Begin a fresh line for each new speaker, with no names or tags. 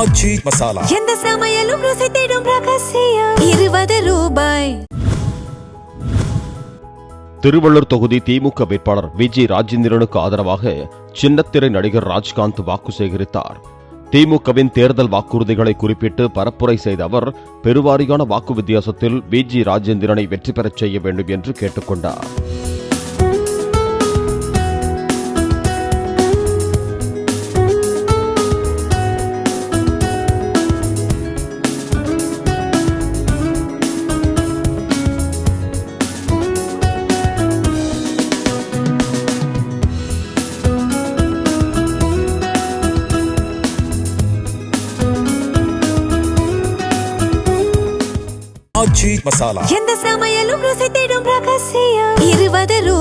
ஆச்சி மசாலா
எந்த சமையலும் ருசி தேடும் ரகசியம் 20 ரூபாய்.
திருவள்ளூர் தொகுதி திமுக வேட்பாளர் விஜி ராஜேந்திரனுக்கு ஆதரவாக சின்னத்திரை நடிகர் ராஜ்காந்த் வாக்கு சேகரித்தார். திமுகவின் தேர்தல் வாக்குறுதிகளை குறிப்பிட்டு பரப்புரை செய்த அவர் பெருவாரியான வாக்கு வித்தியாசத்தில் விஜி ராஜேந்திரனை வெற்றி பெறச் செய்ய வேண்டும் என்று கேட்டுக்கொண்டார்.
ஆச்சி மசாலா
எந்த சமையலும் ருசி தேடும் ரகசியம் 20 ரூபாய்.